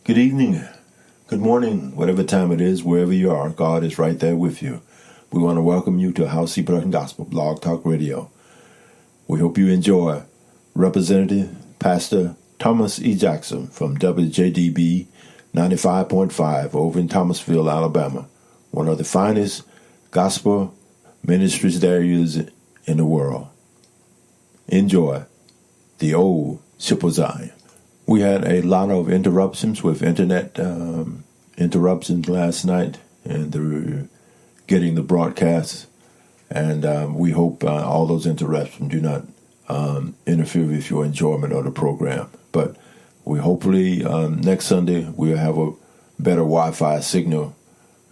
Good evening, good morning, whatever time it is, wherever you are, God is right there with you. We want to welcome you to House C Production Gospel Blog Talk Radio. We hope you enjoy Representative Pastor Thomas E. Jackson from WJDB 95.5 over in Thomasville, Alabama, one of the finest gospel ministries there is in the world. Enjoy the old Ship of Zion. We had a lot of interruptions with internet interruptions last night, and they're getting the broadcast. And we hope all those interruptions do not interfere with your enjoyment of the program. But we hopefully next Sunday we'll have a better Wi-Fi signal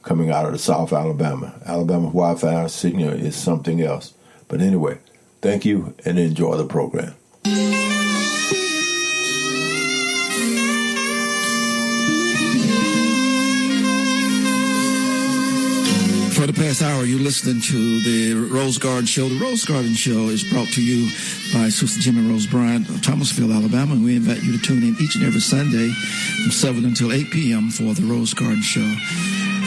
coming out of the South Alabama. Alabama Wi-Fi signal is something else. But anyway, thank you and enjoy the program. For the past hour, you're listening to the Rose Garden Show. The Rose Garden Show is brought to you by Sister Jimmy Rose Bryant of Thomasville, Alabama. And we invite you to tune in each and every Sunday from 7 until 8 p.m. for the Rose Garden Show.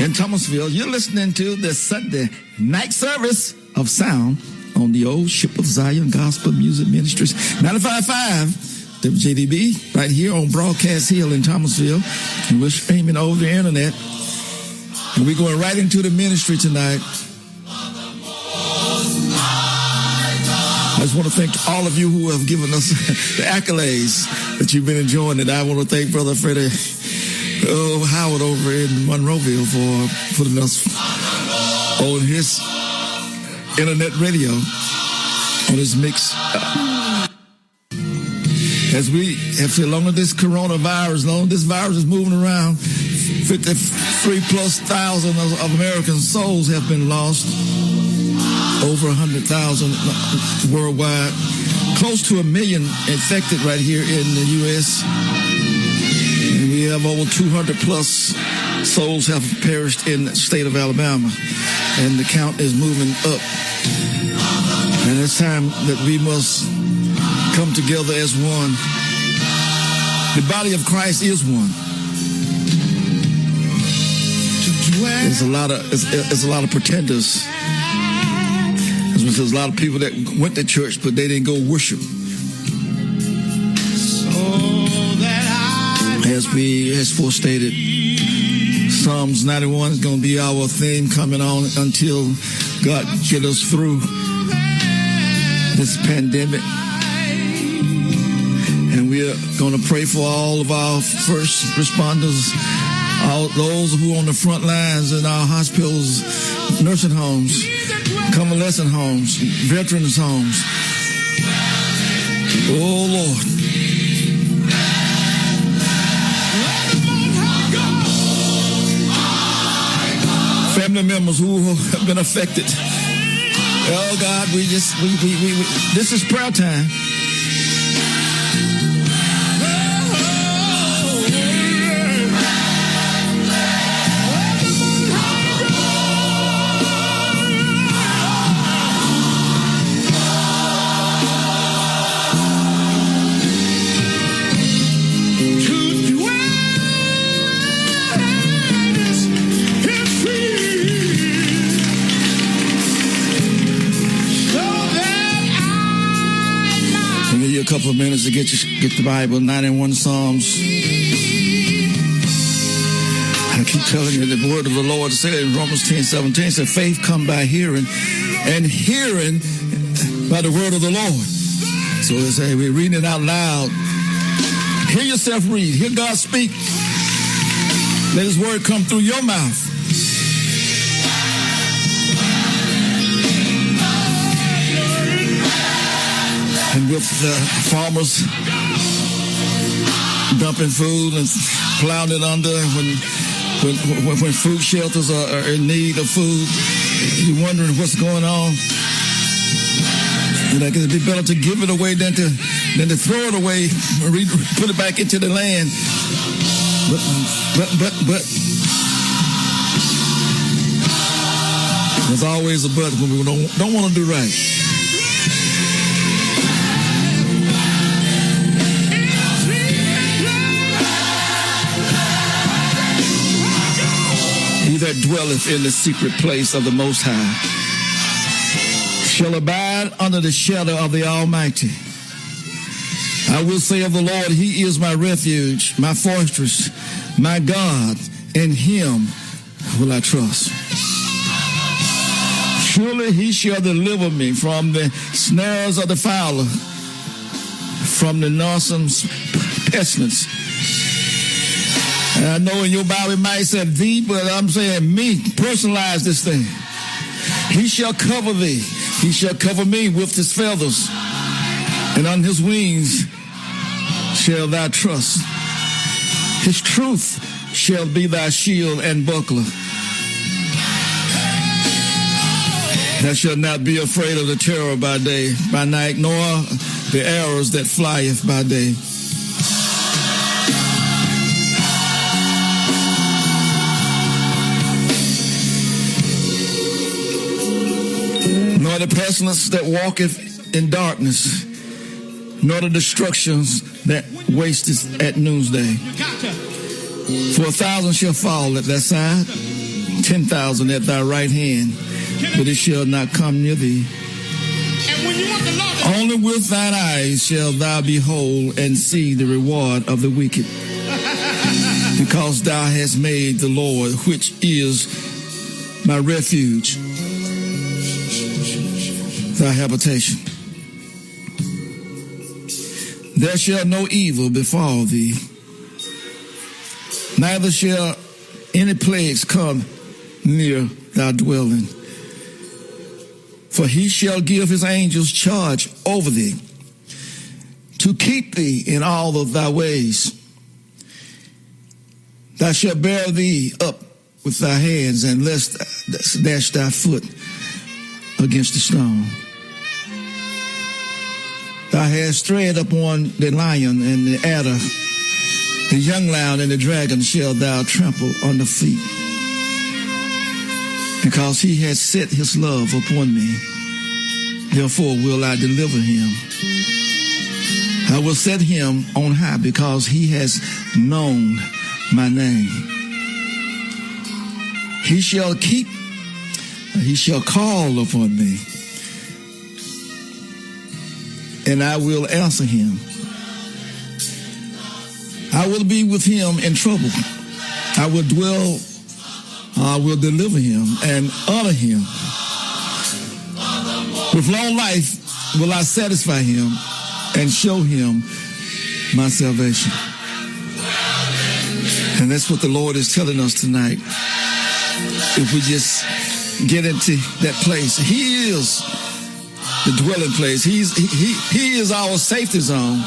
In Thomasville, you're listening to the Sunday night service of sound on the old Ship of Zion Gospel Music Ministries, 95.5 WJDB, right here on Broadcast Hill in Thomasville. And we're streaming over the internet. And we're going right into the ministry tonight. I just want to thank all of you who have given us the accolades that you've been enjoying. And I want to thank Brother Freddie Howard over in Monroeville for putting us on his internet radio, on his mix. As we have said, long as this coronavirus, long as this virus is moving around, 53,000+ of American souls have been lost. Over 100,000 worldwide. Close to 1 million infected right here in the U.S. And we have over 200+ souls have perished in the state of Alabama. And the count is moving up. And it's time that we must come together as one. The body of Christ is one. There's a lot of pretenders. There's a lot of people that went to church, but they didn't go worship. As forestated, Psalms 91 is going to be our theme coming on until God get us through this pandemic. And we are going to pray for all of our first responders, all those who are on the front lines in our hospitals, nursing homes, convalescent homes, veterans homes. Oh, Lord. Family members who have been affected. Oh, God, we this is prayer time. A couple of minutes to get the Bible, 91 Psalms. I keep telling you the word of the Lord said in Romans 10:17, said faith come by hearing, and hearing by the word of the Lord. So it's we're reading it out loud. Hear yourself read. Hear God speak. Let his word come through your mouth. And with the farmers dumping food and plowing it under when food shelters are in need of food, you're wondering what's going on. And it'd be better to give it away than to throw it away, put it back into the land. But there's always a but when we don't want to do right. He that dwelleth in the secret place of the Most High shall abide under the shadow of the Almighty. I will say of the Lord, he is my refuge, my fortress, my God, in him will I trust. Surely he shall deliver me from the snares of the fowler, from the noisome pestilence. And I know in your Bible it might say thee, but I'm saying me. Personalize this thing. He shall cover thee. He shall cover me with his feathers, and on his wings shall thou trust. His truth shall be thy shield and buckler. Thou shalt not be afraid of the terror by day, by night, nor the arrows that flieth by day. Nor the pestilence that walketh in darkness, nor the destructions that wasteth at noonday. For 1,000 shall fall at thy side, 10,000 at thy right hand, but it shall not come near thee. Only with thine eyes shalt thou behold and see the reward of the wicked, because thou hast made the Lord, which is my refuge, thy habitation. There shall no evil befall thee, neither shall any plagues come near thy dwelling. For he shall give his angels charge over thee, to keep thee in all of thy ways. Thou shalt bear thee up with thy hands, and lest dash thy foot against the stone. Thou hast tread upon the lion and the adder, the young lion and the dragon shalt thou trample on the feet. Because he has set his love upon me, therefore will I deliver him. I will set him on high, because he has known my name. He shall call upon me, and I will answer him. I will be with him in trouble. I will deliver him and honor him. With long life will I satisfy him and show him my salvation. And that's what the Lord is telling us tonight. If we just get into that place, he is the dwelling place. He is our safety zone.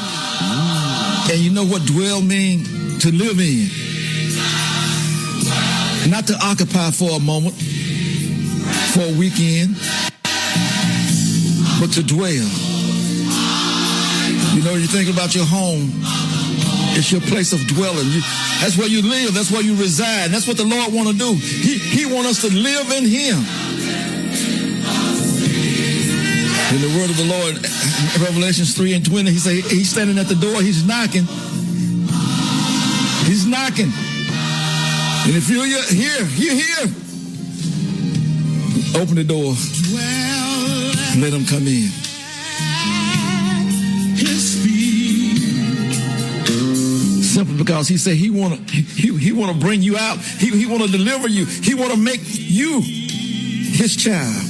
And you know what dwell means? To live in. Not to occupy for a moment, for a weekend, but to dwell. You know, you think about your home. It's your place of dwelling. That's where you live. That's where you reside. That's what the Lord want to do. He want us to live in him. In the word of the Lord, Revelations 3:20, he say he's standing at the door. He's knocking. He's knocking. And if you're here, open the door. Let him come in. Simply because he said he want to bring you out. He want to deliver you. He want to make you his child,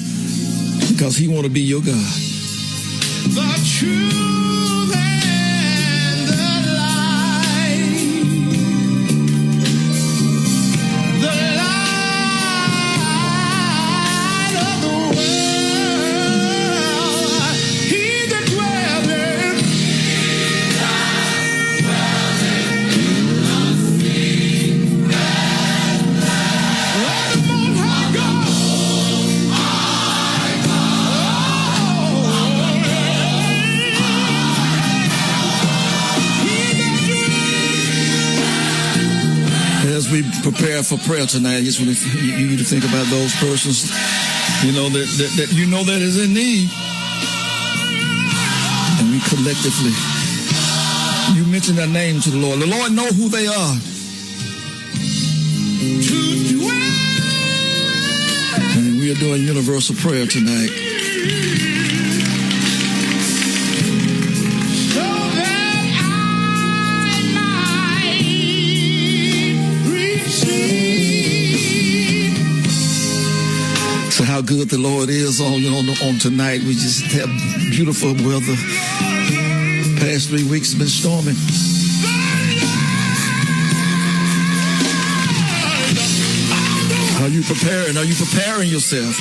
because he want to be your God. The truth and the light. The light of the world. He that dwelleth. As we prepare for prayer tonight, I just want you to think about those persons, you know, that you know that is in need. And we collectively, you mention their name to the Lord. The Lord know who they are. To dwell doing universal prayer tonight. So that I might receive. So how good the Lord is on tonight. We just have beautiful weather. Past 3 weeks has been storming. Are you preparing? Are you preparing yourself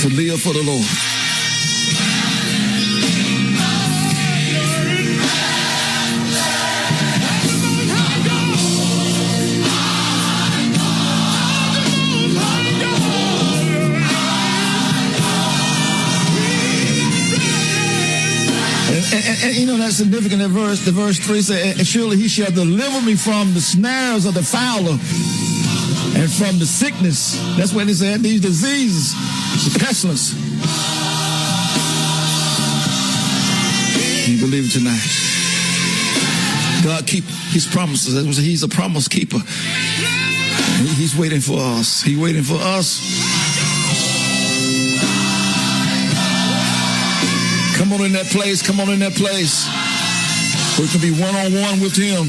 to live for the Lord? And you know that's significant. The verse 3 says, surely he shall deliver me from the snares of the fowler and from the sickness. That's what he said, these diseases, the pestilence. You believe it tonight? God keep his promises. He's a promise keeper. He's waiting for us. He's waiting for us. Come on in that place. Come on in that place. We can be one-on-one with him.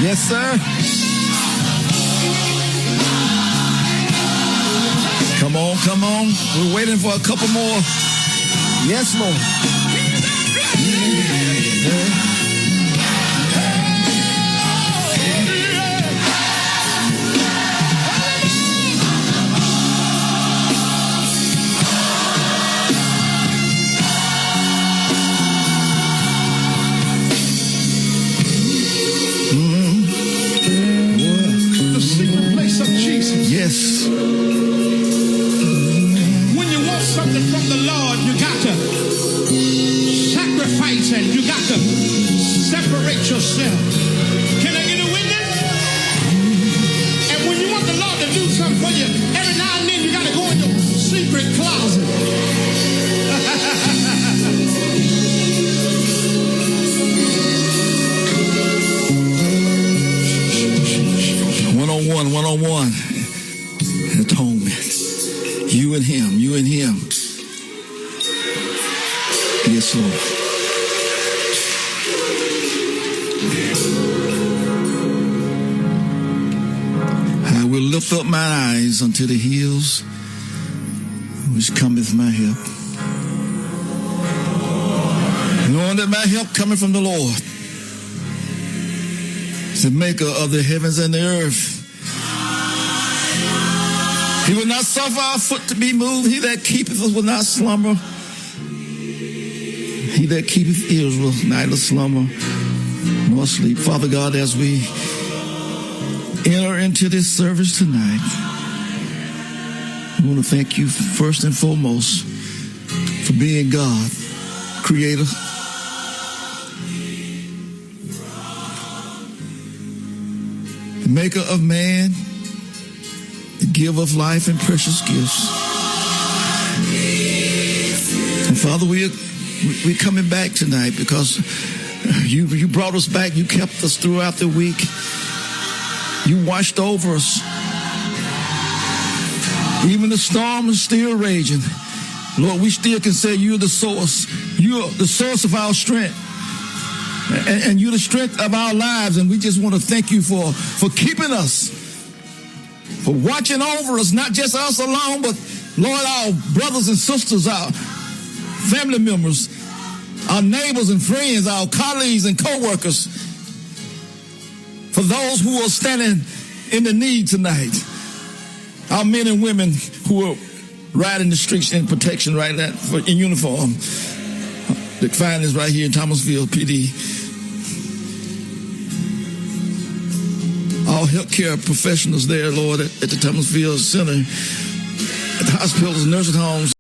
Yes, sir. Come on, come on. We're waiting for a couple more. Yes, Lord. Yes. When you want something from the Lord, you got to sacrifice and you got to separate yourself. Can I get a witness? And when you want the Lord to do something for you, every now and then you got to go in your secret closet. One-on-one. Atonement. You and him. You and him. Yes, Lord. I will lift up my eyes unto the hills, which cometh my help. Knowing that my help cometh from the Lord, the maker of the heavens and the earth. He will not suffer our foot to be moved. He that keepeth us will not slumber. He that keepeth Israel neither slumber nor sleep. Father God, as we enter into this service tonight, I want to thank you first and foremost for being God, Creator. The maker of man, the giver of life and precious gifts. And Father, we're coming back tonight because you brought us back. You kept us throughout the week. You watched over us. Even the storm is still raging. Lord, we still can say you're the source. You're the source of our strength. And you're the strength of our lives. And we just want to thank you for keeping us, for watching over us, not just us alone, but Lord, our brothers and sisters, our family members, our neighbors and friends, our colleagues and co-workers, for those who are standing in the need tonight, our men and women who are riding the streets in protection right now, in uniform. The find is right here in Thomasville PD. All healthcare professionals there, Lord, at the Thomasville Center, at the hospitals, nursing homes.